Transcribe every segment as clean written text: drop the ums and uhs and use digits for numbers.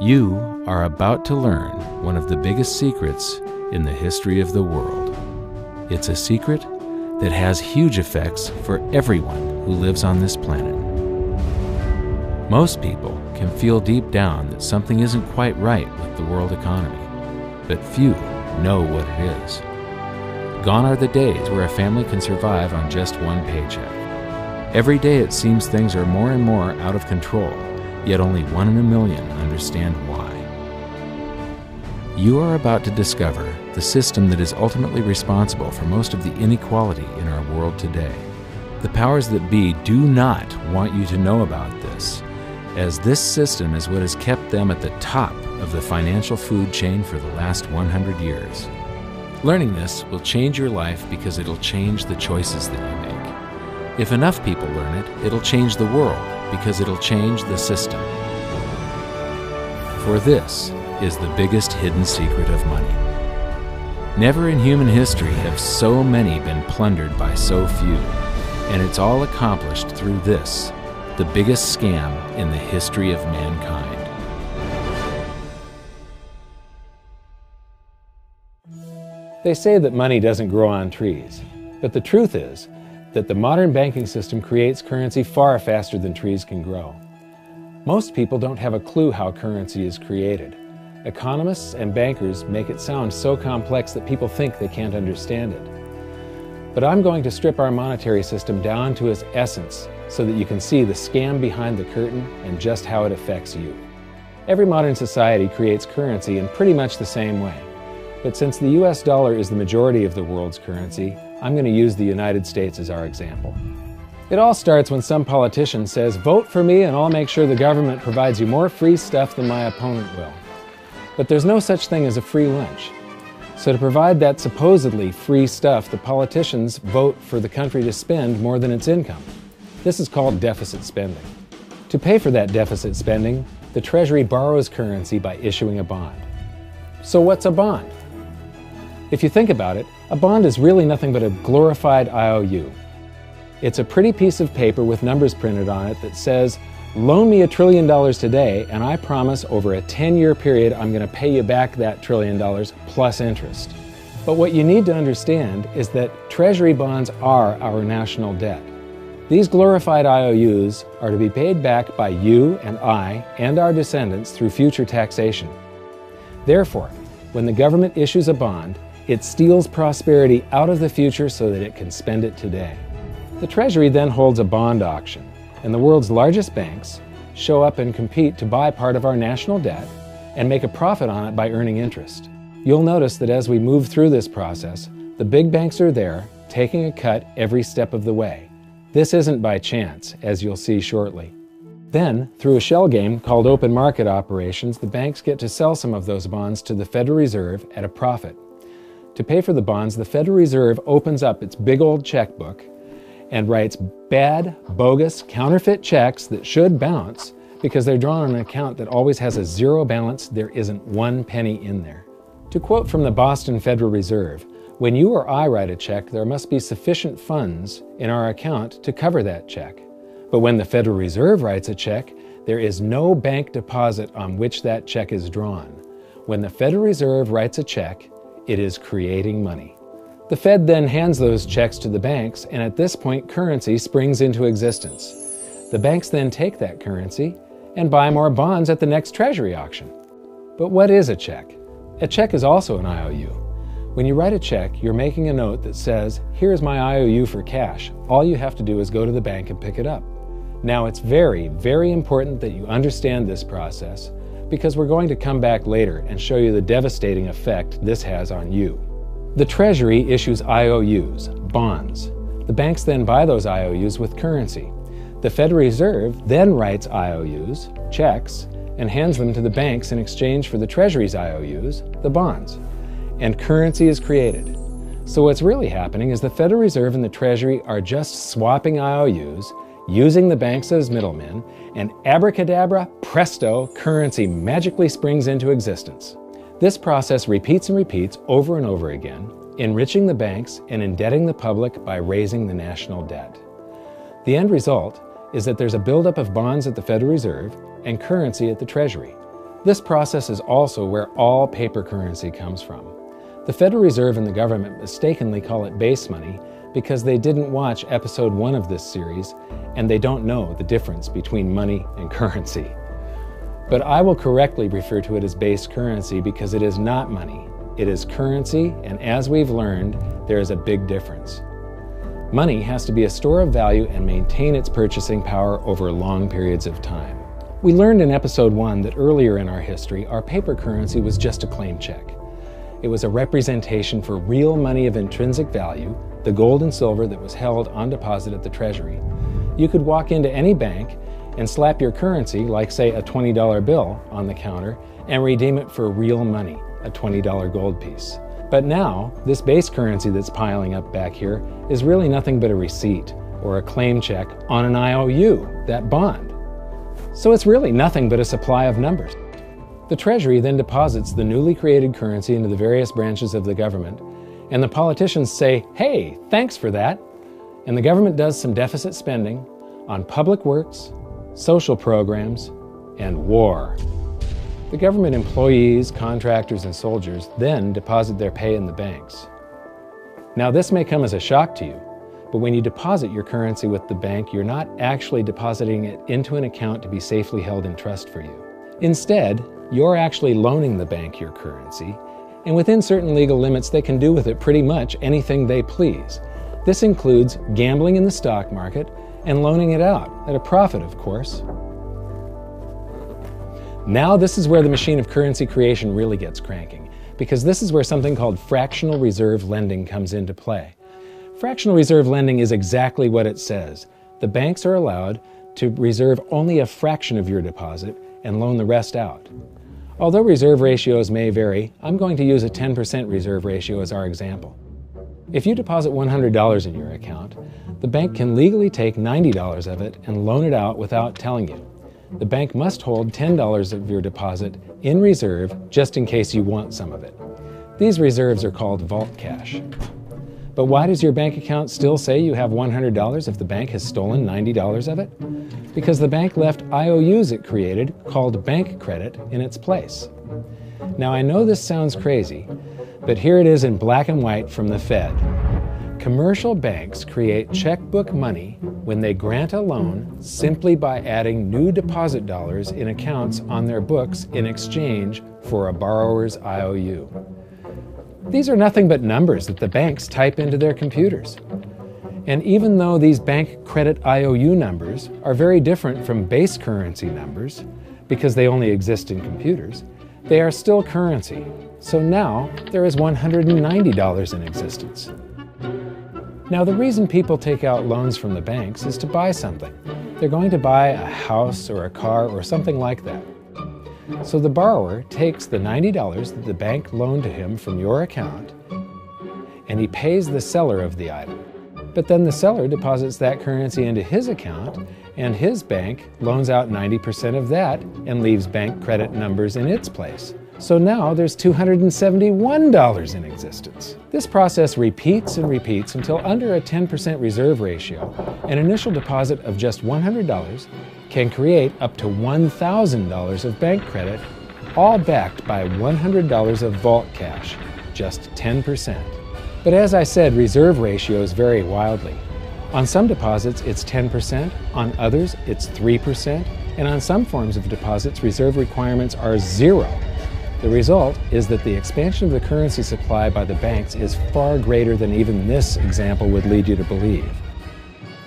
You are about to learn one of the biggest secrets in the history of the world. It's a secret that has huge effects for everyone who lives on this planet. Most people can feel deep down that something isn't quite right with the world economy, but few know what it is. Gone are the days where a family can survive on just one paycheck. Every day it seems things are more and more out of control, yet only 1 in a million understand why. You are about to discover the system that is ultimately responsible for most of the inequality in our world today. The powers that be do not want you to know about this, as this system is what has kept them at the top of the financial food chain for the last 100 years. Learning this will change your life because it'll change the choices that you make. If enough people learn it, it'll change the world because it'll change the system. For this is the biggest hidden secret of money. Never in human history have so many been plundered by so few, and it's all accomplished through this, the biggest scam in the history of mankind. They say that money doesn't grow on trees, but the truth is that the modern banking system creates currency far faster than trees can grow. Most people don't have a clue how currency is created. Economists and bankers make it sound so complex that people think they can't understand it. But I'm going to strip our monetary system down to its essence so that you can see the scam behind the curtain and just how it affects you. Every modern society creates currency in pretty much the same way. But since the US dollar is the majority of the world's currency, I'm going to use the United States as our example. It all starts when some politician says, "Vote for me and I'll make sure the government provides you more free stuff than my opponent will." But there's no such thing as a free lunch. So to provide that supposedly free stuff, the politicians vote for the country to spend more than its income. This is called deficit spending. To pay for that deficit spending, the Treasury borrows currency by issuing a bond. So what's a bond? If you think about it, a bond is really nothing but a glorified IOU. It's a pretty piece of paper with numbers printed on it that says, "Loan me $1 trillion today, and I promise over a 10-year period I'm going to pay you back that $1 trillion plus interest." But what you need to understand is that Treasury bonds are our national debt. These glorified IOUs are to be paid back by you and I and our descendants through future taxation. Therefore, when the government issues a bond, it steals prosperity out of the future so that it can spend it today. The Treasury then holds a bond auction, and the world's largest banks show up and compete to buy part of our national debt and make a profit on it by earning interest. You'll notice that as we move through this process, the big banks are there, taking a cut every step of the way. This isn't by chance, as you'll see shortly. Then, through a shell game called open market operations, the banks get to sell some of those bonds to the Federal Reserve at a profit. To pay for the bonds, the Federal Reserve opens up its big old checkbook and writes bad, bogus, counterfeit checks that should bounce because they're drawn on an account that always has a zero balance. There isn't 1 penny in there. To quote from the Boston Federal Reserve, "When you or I write a check, there must be sufficient funds in our account to cover that check. But when the Federal Reserve writes a check, there is no bank deposit on which that check is drawn. When the Federal Reserve writes a check, it is creating money." The Fed then hands those checks to the banks, and at this point, currency springs into existence. The banks then take that currency and buy more bonds at the next Treasury auction. But what is a check? A check is also an IOU. When you write a check, you're making a note that says, "Here's my IOU for cash. All you have to do is go to the bank and pick it up." Now, it's very, very important that you understand this process because we're going to come back later and show you the devastating effect this has on you. The Treasury issues IOUs, bonds. The banks then buy those IOUs with currency. The Federal Reserve then writes IOUs, checks, and hands them to the banks in exchange for the Treasury's IOUs, the bonds. And currency is created. So what's really happening is the Federal Reserve and the Treasury are just swapping IOUs, using the banks as middlemen, and abracadabra, presto, currency magically springs into existence. This process repeats and repeats over and over again, enriching the banks and indebting the public by raising the national debt. The end result is that there's a buildup of bonds at the Federal Reserve, and currency at the Treasury. This process is also where all paper currency comes from. The Federal Reserve and the government mistakenly call it base money because they didn't watch episode 1 of this series and they don't know the difference between money and currency. But I will correctly refer to it as base currency because it is not money. It is currency, and as we've learned, there is a big difference. Money has to be a store of value and maintain its purchasing power over long periods of time. We learned in episode 1 that earlier in our history, our paper currency was just a claim check. It was a representation for real money of intrinsic value, the gold and silver that was held on deposit at the Treasury. You could walk into any bank and slap your currency, like say a $20 bill, on the counter and redeem it for real money, a $20 gold piece. But now, this base currency that's piling up back here is really nothing but a receipt or a claim check on an IOU, that bond. So it's really nothing but a supply of numbers. The Treasury then deposits the newly created currency into the various branches of the government, and the politicians say, "Hey, thanks for that." And the government does some deficit spending on public works, social programs, and war. The government employees, contractors, and soldiers then deposit their pay in the banks. Now, this may come as a shock to you, but when you deposit your currency with the bank, you're not actually depositing it into an account to be safely held in trust for you. Instead, you're actually loaning the bank your currency, and within certain legal limits, they can do with it pretty much anything they please. This includes gambling in the stock market and loaning it out, at a profit, of course. Now this is where the machine of currency creation really gets cranking, because this is where something called fractional reserve lending comes into play. Fractional reserve lending is exactly what it says. The banks are allowed to reserve only a fraction of your deposit and loan the rest out. Although reserve ratios may vary, I'm going to use a 10% reserve ratio as our example. If you deposit $100 in your account, the bank can legally take $90 of it and loan it out without telling you. The bank must hold $10 of your deposit in reserve just in case you want some of it. These reserves are called vault cash. But why does your bank account still say you have $100 if the bank has stolen $90 of it? Because the bank left IOUs it created, called bank credit, in its place. Now I know this sounds crazy, but here it is in black and white from the Fed. Commercial banks create checkbook money when they grant a loan simply by adding new deposit dollars in accounts on their books in exchange for a borrower's IOU. These are nothing but numbers that the banks type into their computers. And even though these bank credit IOU numbers are very different from base currency numbers, because they only exist in computers, they are still currency. So now there is $190 in existence. Now the reason people take out loans from the banks is to buy something. They're going to buy a house or a car or something like that. So the borrower takes the $90 that the bank loaned to him from your account and he pays the seller of the item. But then the seller deposits that currency into his account and his bank loans out 90% of that and leaves bank credit numbers in its place. So now there's $271 in existence. This process repeats and repeats until under a 10% reserve ratio, an initial deposit of just $100 can create up to $1,000 of bank credit, all backed by $100 of vault cash, just 10%. But as I said, reserve ratios vary wildly. On some deposits, it's 10%, on others, it's 3%, and on some forms of deposits, reserve requirements are 0. The result is that the expansion of the currency supply by the banks is far greater than even this example would lead you to believe.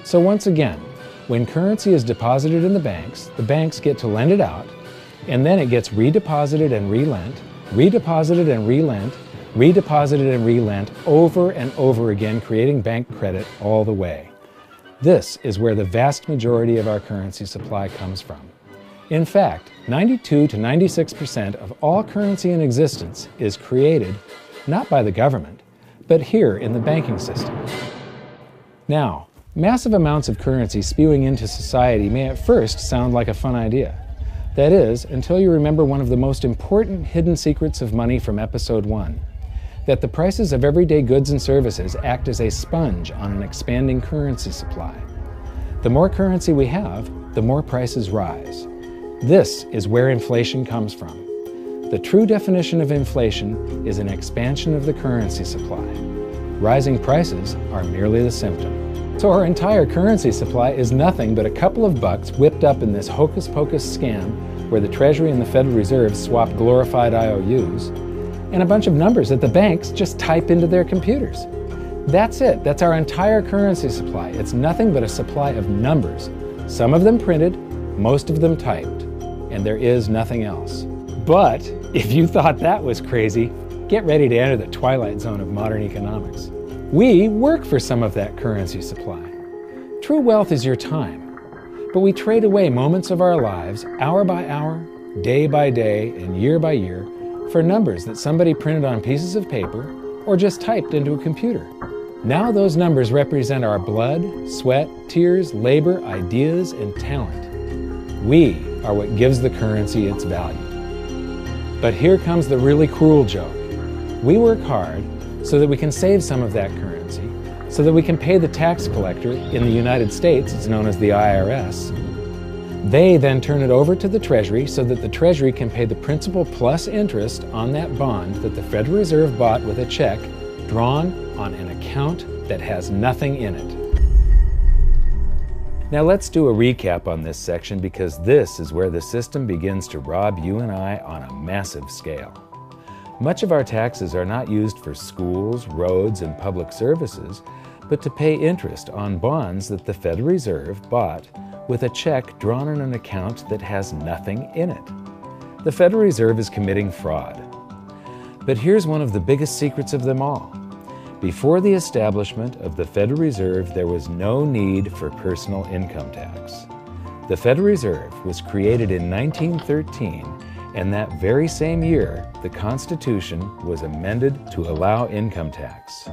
So once again, when currency is deposited in the banks get to lend it out, and then it gets redeposited and relent, redeposited and relent, redeposited and relent over and over again, creating bank credit all the way. This is where the vast majority of our currency supply comes from. In fact, 92 to 96% of all currency in existence is created not by the government, but here in the banking system. Now, massive amounts of currency spewing into society may at first sound like a fun idea. That is, until you remember one of the most important hidden secrets of money from episode 1, that the prices of everyday goods and services act as a sponge on an expanding currency supply. The more currency we have, the more prices rise. This is where inflation comes from. The true definition of inflation is an expansion of the currency supply. Rising prices are merely the symptom. So our entire currency supply is nothing but a couple of bucks whipped up in this hocus-pocus scam where the Treasury and the Federal Reserve swap glorified IOUs, and a bunch of numbers that the banks just type into their computers. That's it. That's our entire currency supply. It's nothing but a supply of numbers. Some of them printed, most of them typed, and there is nothing else. But if you thought that was crazy, get ready to enter the twilight zone of modern economics. We work for some of that currency supply. True wealth is your time, but we trade away moments of our lives, hour by hour, day by day, and year by year, for numbers that somebody printed on pieces of paper or just typed into a computer. Now those numbers represent our blood, sweat, tears, labor, ideas, and talent. We are what gives the currency its value. But here comes the really cruel joke. We work hard so that we can save some of that currency, so that we can pay the tax collector. In the United States, it's known as the IRS. They then turn it over to the Treasury so that the Treasury can pay the principal plus interest on that bond that the Federal Reserve bought with a check drawn on an account that has nothing in it. Now let's do a recap on this section, because this is where the system begins to rob you and I on a massive scale. Much of our taxes are not used for schools, roads, and public services, but to pay interest on bonds that the Federal Reserve bought with a check drawn on an account that has nothing in it. The Federal Reserve is committing fraud. But here's one of the biggest secrets of them all. Before the establishment of the Federal Reserve, there was no need for personal income tax. The Federal Reserve was created in 1913, and that very same year, the Constitution was amended to allow income tax.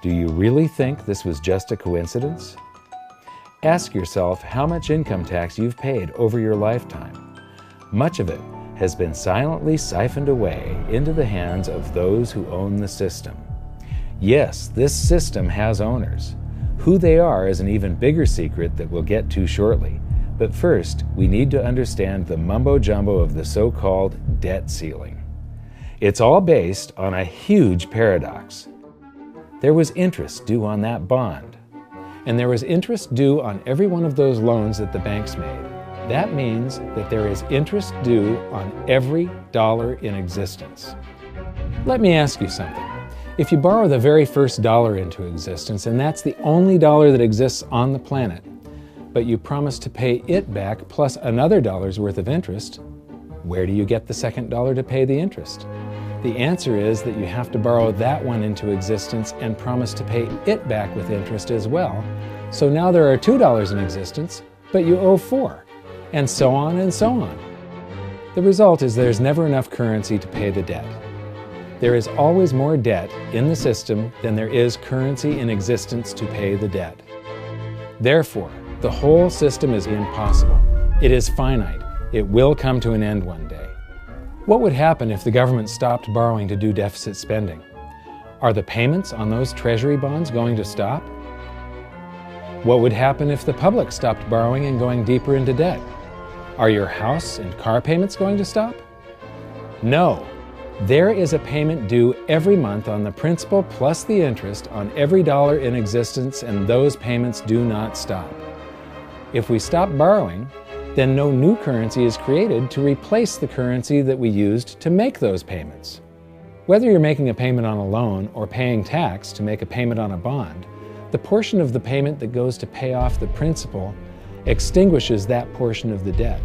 Do you really think this was just a coincidence? Ask yourself how much income tax you've paid over your lifetime. Much of it has been silently siphoned away into the hands of those who own the system. Yes, this system has owners. Who they are is an even bigger secret that we'll get to shortly. But first, we need to understand the mumbo-jumbo of the so-called debt ceiling. It's all based on a huge paradox. There was interest due on that bond, and there was interest due on every one of those loans that the banks made. That means that there is interest due on every dollar in existence. Let me ask you something. If you borrow the very first dollar into existence, and that's the only dollar that exists on the planet, but you promise to pay it back plus another dollar's worth of interest, where do you get the second dollar to pay the interest? The answer is that you have to borrow that one into existence and promise to pay it back with interest as well. So now there are $2 in existence, but you owe $4, and so on and so on. The result is there's never enough currency to pay the debt. There is always more debt in the system than there is currency in existence to pay the debt. Therefore, the whole system is impossible. It is finite. It will come to an end one day. What would happen if the government stopped borrowing to do deficit spending? Are the payments on those treasury bonds going to stop? What would happen if the public stopped borrowing and going deeper into debt? Are your house and car payments going to stop? No. There is a payment due every month on the principal plus the interest on every dollar in existence, and those payments do not stop. If we stop borrowing, then no new currency is created to replace the currency that we used to make those payments. Whether you're making a payment on a loan or paying tax to make a payment on a bond, the portion of the payment that goes to pay off the principal extinguishes that portion of the debt.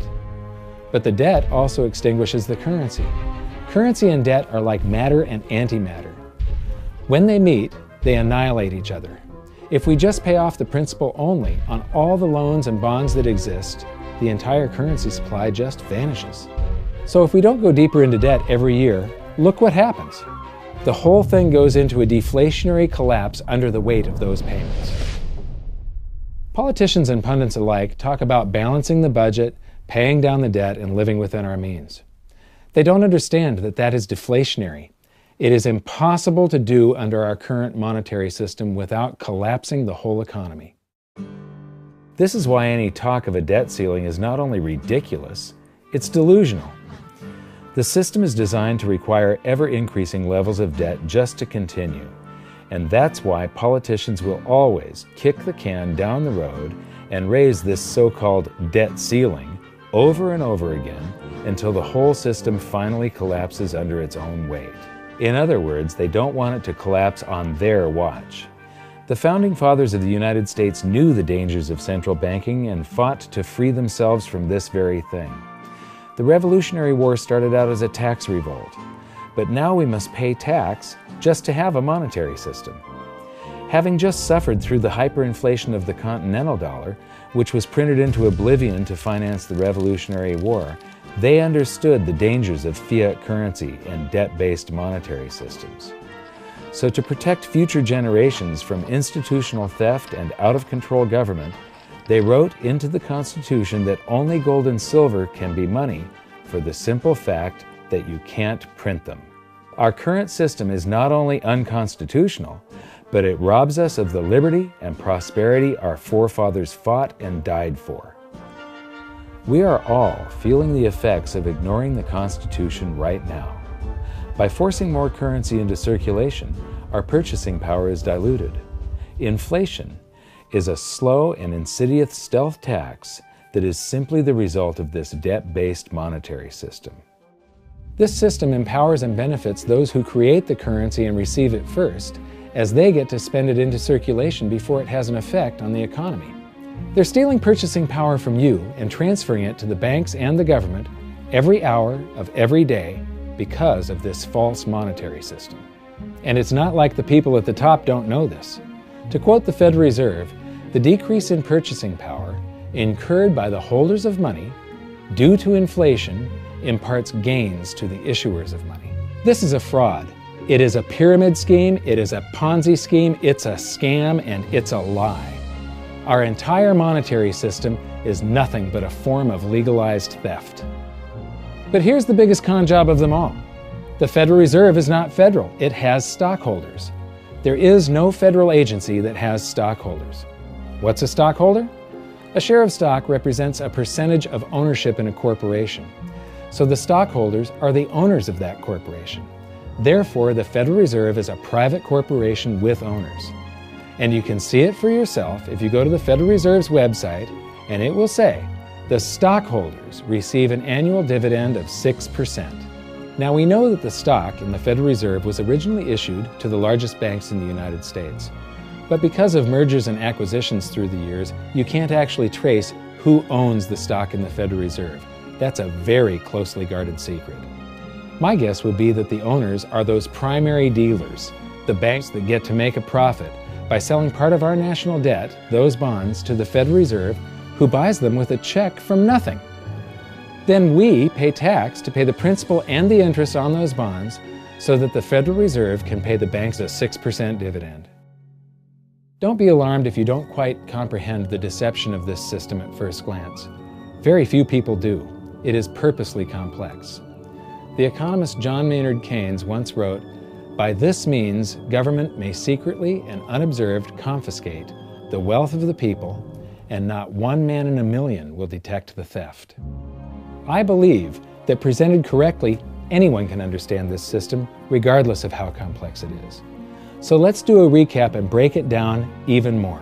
But the debt also extinguishes the currency. Currency and debt are like matter and antimatter. When they meet, they annihilate each other. If we just pay off the principal only on all the loans and bonds that exist, the entire currency supply just vanishes. So if we don't go deeper into debt every year, look what happens. The whole thing goes into a deflationary collapse under the weight of those payments. Politicians and pundits alike talk about balancing the budget, paying down the debt, and living within our means. They don't understand that that is deflationary. It is impossible to do under our current monetary system without collapsing the whole economy. This is why any talk of a debt ceiling is not only ridiculous, It's delusional. The system is designed to require ever-increasing levels of debt just to continue. And that's why politicians will always kick the can down the road and raise this so-called debt ceiling over and over again until the whole system finally collapses under its own weight. In other words, they don't want it to collapse on their watch. The Founding Fathers of the United States knew the dangers of central banking and fought to free themselves from this very thing. The Revolutionary War started out as a tax revolt, but now we must pay tax just to have a monetary system. Having just suffered through the hyperinflation of the continental dollar, which was printed into oblivion to finance the Revolutionary War, they understood the dangers of fiat currency and debt-based monetary systems. So to protect future generations from institutional theft and out-of-control government, they wrote into the Constitution that only gold and silver can be money for the simple fact that you can't print them. Our current system is not only unconstitutional, but it robs us of the liberty and prosperity our forefathers fought and died for. We are all feeling the effects of ignoring the Constitution right now. By forcing more currency into circulation, our purchasing power is diluted. Inflation is a slow and insidious stealth tax that is simply the result of this debt-based monetary system. This system empowers and benefits those who create the currency and receive it first, as they get to spend it into circulation before it has an effect on the economy. They're stealing purchasing power from you and transferring it to the banks and the government every hour of every day because of this false monetary system. And it's not like the people at the top don't know this. To quote the Federal Reserve, the decrease in purchasing power incurred by the holders of money due to inflation imparts gains to the issuers of money. This is a fraud. It is a pyramid scheme, it is a Ponzi scheme, it's a scam, and it's a lie. Our entire monetary system is nothing but a form of legalized theft. But here's the biggest con job of them all. The Federal Reserve is not federal, it has stockholders. There is no federal agency that has stockholders. What's a stockholder? A share of stock represents a percentage of ownership in a corporation. So the stockholders are the owners of that corporation. Therefore, the Federal Reserve is a private corporation with owners. And you can see it for yourself if you go to the Federal Reserve's website, and it will say, the stockholders receive an annual dividend of 6%. Now we know that the stock in the Federal Reserve was originally issued to the largest banks in the United States. But because of mergers and acquisitions through the years, you can't actually trace who owns the stock in the Federal Reserve. That's a very closely guarded secret. My guess would be that the owners are those primary dealers, the banks that get to make a profit by selling part of our national debt, those bonds, to the Federal Reserve, who buys them with a check from nothing. Then we pay tax to pay the principal and the interest on those bonds so that the Federal Reserve can pay the banks a 6% dividend. Don't be alarmed if you don't quite comprehend the deception of this system at first glance. Very few people do. It is purposely complex. The economist John Maynard Keynes once wrote, "By this means, government may secretly and unobserved confiscate the wealth of the people, and not one man in a million will detect the theft." I believe that presented correctly, anyone can understand this system, regardless of how complex it is. So let's do a recap and break it down even more.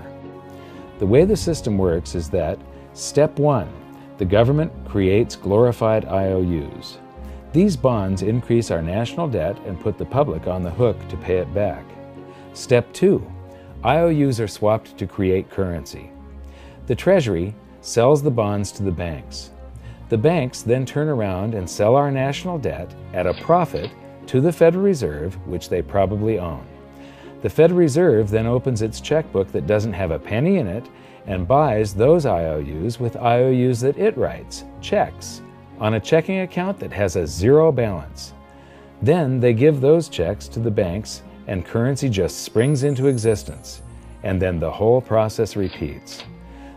The way the system works is that, step 1, the government creates glorified IOUs. These bonds increase our national debt and put the public on the hook to pay it back. Step 2, IOUs are swapped to create currency. The Treasury sells the bonds to the banks. The banks then turn around and sell our national debt at a profit to the Federal Reserve, which they probably own. The Federal Reserve then opens its checkbook that doesn't have a penny in it and buys those IOUs with IOUs that it writes, checks, on a checking account that has a zero balance. Then they give those checks to the banks and currency just springs into existence, and then the whole process repeats.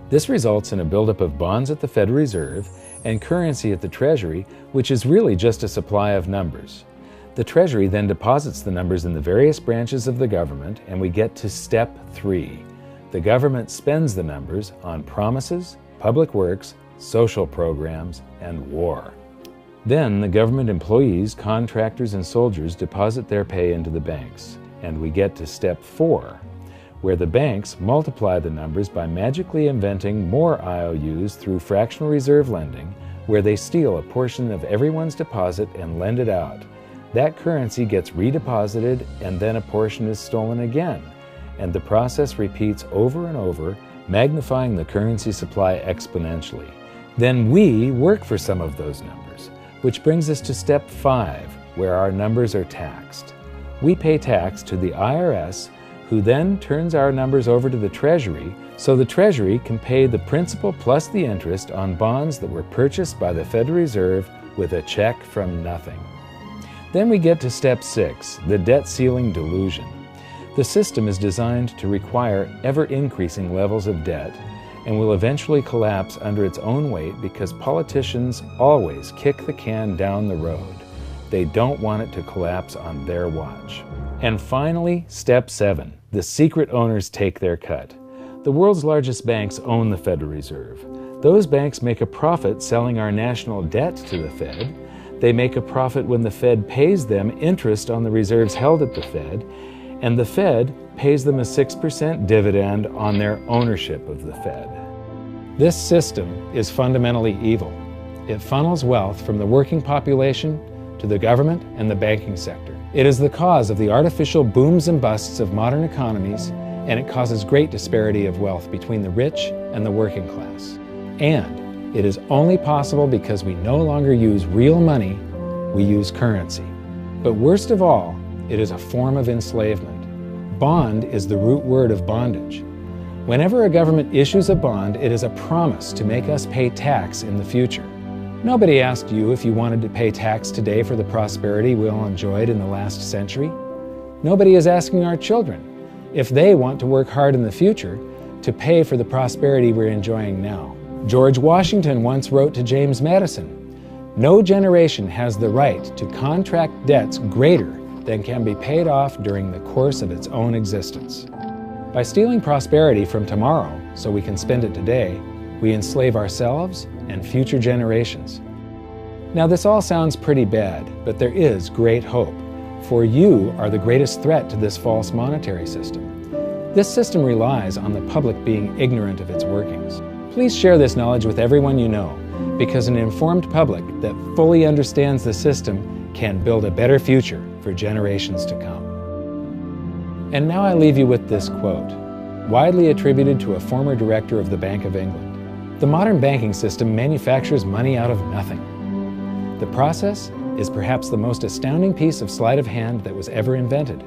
This results in a buildup of bonds at the Federal Reserve and currency at the Treasury, which is really just a supply of numbers. The Treasury then deposits the numbers in the various branches of the government, and we get to step 3. The government spends the numbers on promises, public works, social programs, and war. Then the government employees, contractors, and soldiers deposit their pay into the banks. And we get to step 4, where the banks multiply the numbers by magically inventing more IOUs through fractional reserve lending, where they steal a portion of everyone's deposit and lend it out. That currency gets redeposited, and then a portion is stolen again. And the process repeats over and over, magnifying the currency supply exponentially. Then we work for some of those numbers, which brings us to step 5, where our numbers are taxed. We pay tax to the IRS, who then turns our numbers over to the Treasury, so the Treasury can pay the principal plus the interest on bonds that were purchased by the Federal Reserve with a check from nothing. Then we get to step 6, the debt ceiling delusion. The system is designed to require ever-increasing levels of debt and will eventually collapse under its own weight because politicians always kick the can down the road. They don't want it to collapse on their watch. And finally, step 7, the secret owners take their cut. The world's largest banks own the Federal Reserve. Those banks make a profit selling our national debt to the Fed. They make a profit when the Fed pays them interest on the reserves held at the Fed, and the Fed pays them a 6% dividend on their ownership of the Fed. This system is fundamentally evil. It funnels wealth from the working population to the government and the banking sector. It is the cause of the artificial booms and busts of modern economies, and it causes great disparity of wealth between the rich and the working class. And it is only possible because we no longer use real money, we use currency. But worst of all, it is a form of enslavement. Bond is the root word of bondage. Whenever a government issues a bond, it is a promise to make us pay tax in the future. Nobody asked you if you wanted to pay tax today for the prosperity we all enjoyed in the last century. Nobody is asking our children if they want to work hard in the future to pay for the prosperity we're enjoying now. George Washington once wrote to James Madison, "No generation has the right to contract debts greater than can be paid off during the course of its own existence." By stealing prosperity from tomorrow so we can spend it today, we enslave ourselves and future generations. Now this all sounds pretty bad, but there is great hope, for you are the greatest threat to this false monetary system. This system relies on the public being ignorant of its workings. Please share this knowledge with everyone you know, because an informed public that fully understands the system can build a better future for generations to come. And now I leave you with this quote, widely attributed to a former director of the Bank of England. The modern banking system manufactures money out of nothing. The process is perhaps the most astounding piece of sleight of hand that was ever invented.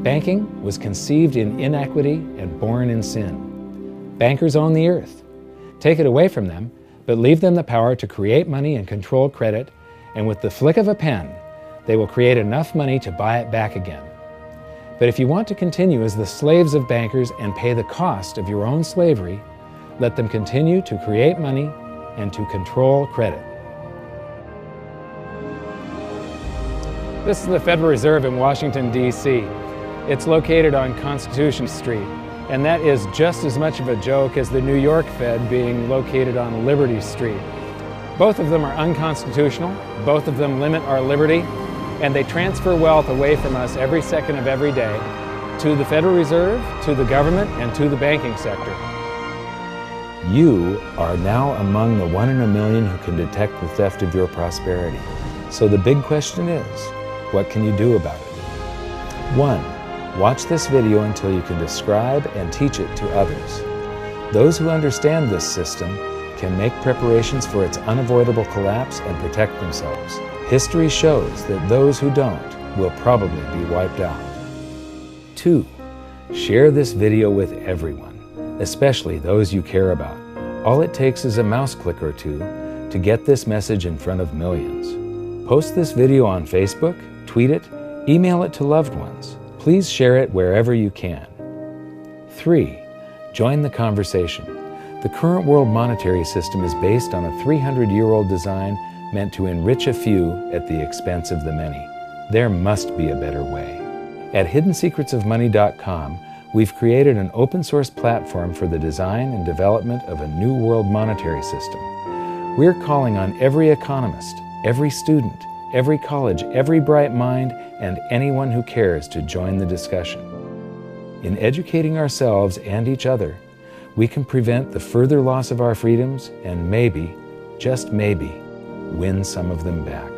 Banking was conceived in inequity and born in sin. Bankers own the earth. Take it away from them, but leave them the power to create money and control credit, and with the flick of a pen, they will create enough money to buy it back again. But if you want to continue as the slaves of bankers and pay the cost of your own slavery, let them continue to create money and to control credit. This is the Federal Reserve in Washington, D.C. It's located on Constitution Street, and that is just as much of a joke as the New York Fed being located on Liberty Street. Both of them are unconstitutional, both of them limit our liberty, and they transfer wealth away from us every second of every day to the Federal Reserve, to the government, and to the banking sector. You are now among the 1 in a million who can detect the theft of your prosperity. So the big question is, what can you do about it? 1. Watch this video until you can describe and teach it to others. Those who understand this system can make preparations for its unavoidable collapse and protect themselves. History shows that those who don't will probably be wiped out. 2. Share this video with everyone, especially those you care about. All it takes is a mouse click or two to get this message in front of millions. Post this video on Facebook, tweet it, email it to loved ones. Please share it wherever you can. 3. Join the conversation. The current world monetary system is based on a 300-year-old design meant to enrich a few at the expense of the many. There must be a better way. At hiddensecretsofmoney.com, we've created an open-source platform for the design and development of a new world monetary system. We're calling on every economist, every student, every college, every bright mind, and anyone who cares to join the discussion. In educating ourselves and each other, we can prevent the further loss of our freedoms and maybe, just maybe, win some of them back.